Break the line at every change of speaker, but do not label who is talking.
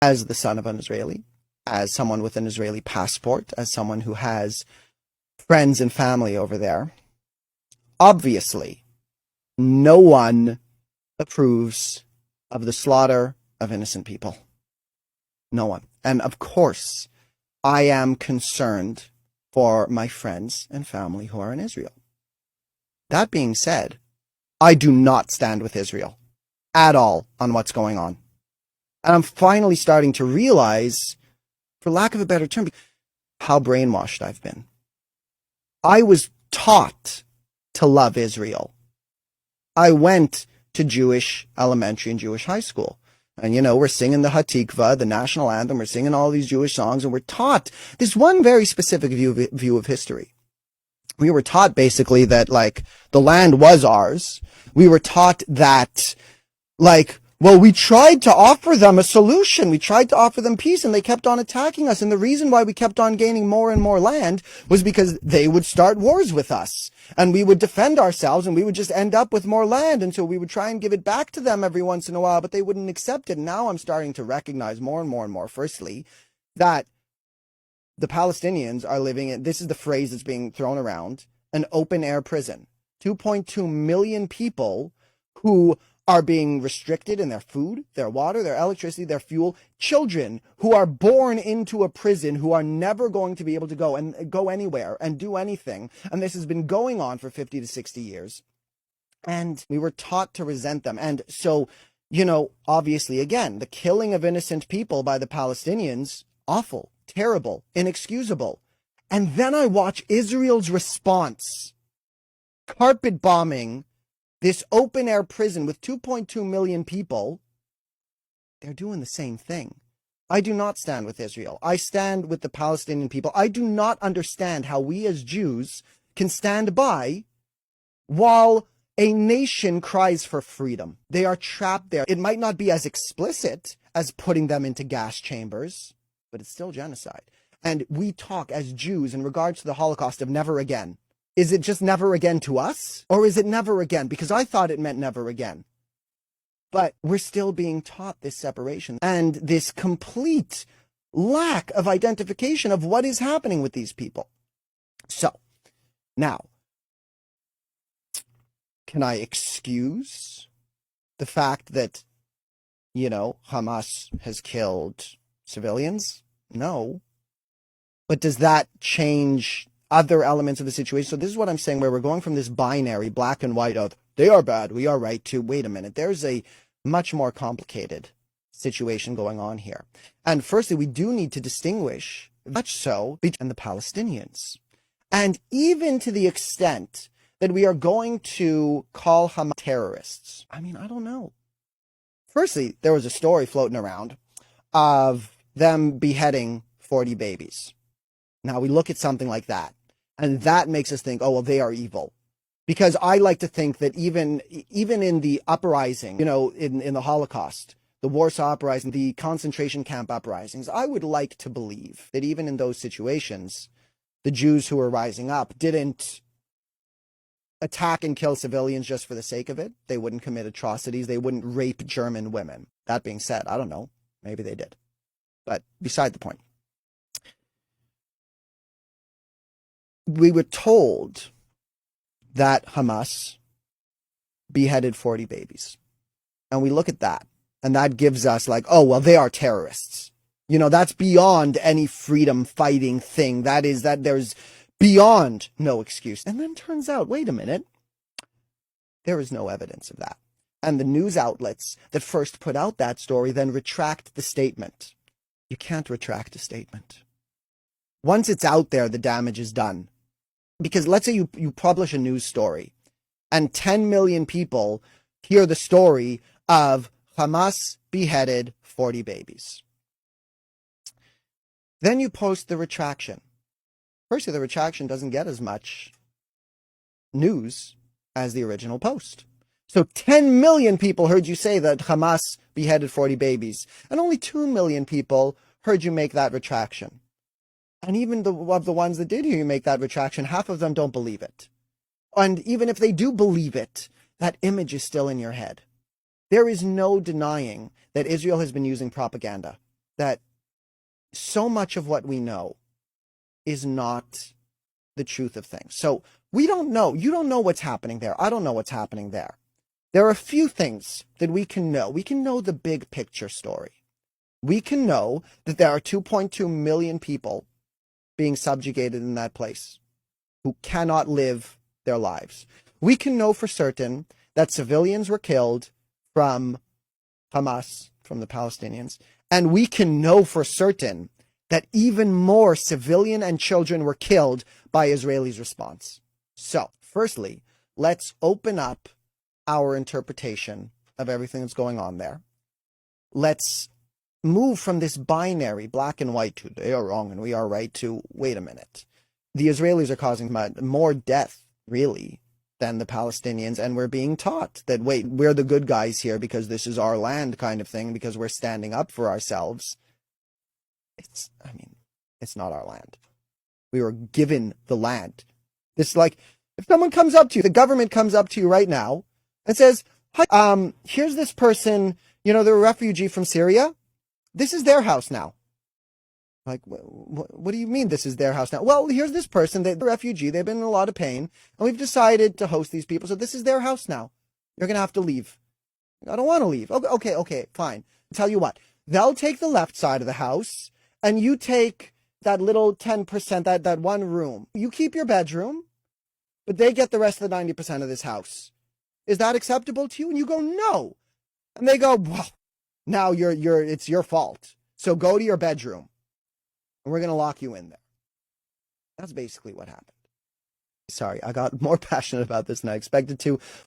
as the son of an Israeli, as someone with an Israeli passport, as someone who has friends and family over there, obviously, no one approves of the slaughter of innocent people. No one. And of course, I am concerned for my friends and family who are in Israel. That being said, I do not stand with Israel at all on what's going on. And I'm finally starting to realize, for lack of a better term, how brainwashed I've been. I was taught to love Israel. I went to Jewish elementary and Jewish high school. And, we're singing the Hatikva, the national anthem. We're singing all these Jewish songs, and we're taught this one very specific view of history. We were taught basically that, the land was ours. We were taught that, we tried to offer them a solution. We tried to offer them peace, and they kept on attacking us. And the reason why we kept on gaining more and more land was because they would start wars with us. And we would defend ourselves, and we would just end up with more land. And so we would try and give it back to them every once in a while, but they wouldn't accept it. And now I'm starting to recognize more and more and more, firstly, that the Palestinians are living in, this is the phrase that's being thrown around, an open-air prison. 2.2 million people who are being restricted in their food, their water, their electricity, their fuel. Children who are born into a prison who are never going to be able to go anywhere and do anything. And this has been going on for 50 to 60 years. And we were taught to resent them. And so, obviously, again, the killing of innocent people by the Palestinians, awful, terrible, inexcusable. And then I watch Israel's response, carpet bombing this open-air prison with 2.2 million people. They're doing the same thing. I do not stand with Israel. I stand with the Palestinian people. I do not understand how we as Jews can stand by while a nation cries for freedom. They are trapped there. It might not be as explicit as putting them into gas chambers, but it's still genocide. And we talk as Jews in regards to the Holocaust of never again. Is it just never again to us? Or is it never again? Because I thought it meant never again. But we're still being taught this separation and this complete lack of identification of what is happening with these people. So, now, can I excuse the fact that, Hamas has killed civilians? No. But does that change other elements of the situation? So this is what I'm saying, where we're going from this binary black and white of they are bad, we are right, to wait a minute, there's a much more complicated situation going on here. And firstly, we do need to distinguish, much so, between the Palestinians. And even to the extent that we are going to call Hamas terrorists. I don't know. Firstly, there was a story floating around of them beheading 40 babies. Now we look at something like that, and that makes us think, oh, well, they are evil. Because I like to think that even in the uprising, in the Holocaust, the Warsaw Uprising, the concentration camp uprisings, I would like to believe that even in those situations, the Jews who were rising up didn't attack and kill civilians just for the sake of it. They wouldn't commit atrocities. They wouldn't rape German women. That being said, I don't know. Maybe they did. But beside the point. We were told that Hamas beheaded 40 babies. And we look at that, and that gives us they are terrorists. That's beyond any freedom fighting thing. That there's beyond no excuse. And then turns out, wait a minute, there is no evidence of that. And the news outlets that first put out that story then retract the statement. You can't retract a statement. Once it's out there, the damage is done. Because let's say you publish a news story and 10 million people hear the story of Hamas beheaded 40 babies. Then you post the retraction. Firstly, the retraction doesn't get as much news as the original post. So 10 million people heard you say that Hamas beheaded 40 babies, and only 2 million people heard you make that retraction. And even of the ones that did hear you make that retraction, half of them don't believe it. And even if they do believe it, that image is still in your head. There is no denying that Israel has been using propaganda. that so much of what we know is not the truth of things. So we don't know. You don't know what's happening there. I don't know what's happening there. There are a few things that we can know. We can know the big picture story. We can know that there are 2.2 million people being subjugated in that place who cannot live their lives. We can know for certain that civilians were killed from Hamas, from the Palestinians, and we can know for certain that even more civilian and children were killed by Israelis' response. So, firstly, let's open up our interpretation of everything that's going on there. Let's move from this binary, black and white, to they are wrong and we are right, to wait a minute. The Israelis are causing more death, really, than the Palestinians, and we're being taught that, wait, we're the good guys here because this is our land kind of thing, because we're standing up for ourselves. It's not our land. We were given the land. This is like, if someone comes up to you, the government comes up to you right now and says, hi, here's this person, they're a refugee from Syria. This is their house now. Like, what do you mean this is their house now? Well, here's this person, they're a refugee, they've been in a lot of pain, and we've decided to host these people, so this is their house now. You're going to have to leave. I don't want to leave. Okay, fine. I'll tell you what, they'll take the left side of the house, and you take that little 10%, that one room. You keep your bedroom, but they get the rest of the 90% of this house. Is that acceptable to you? And you go, no. And they go, well, now it's your fault. So go to your bedroom, and we're going to lock you in there. That's basically what happened. Sorry, I got more passionate about this than I expected to.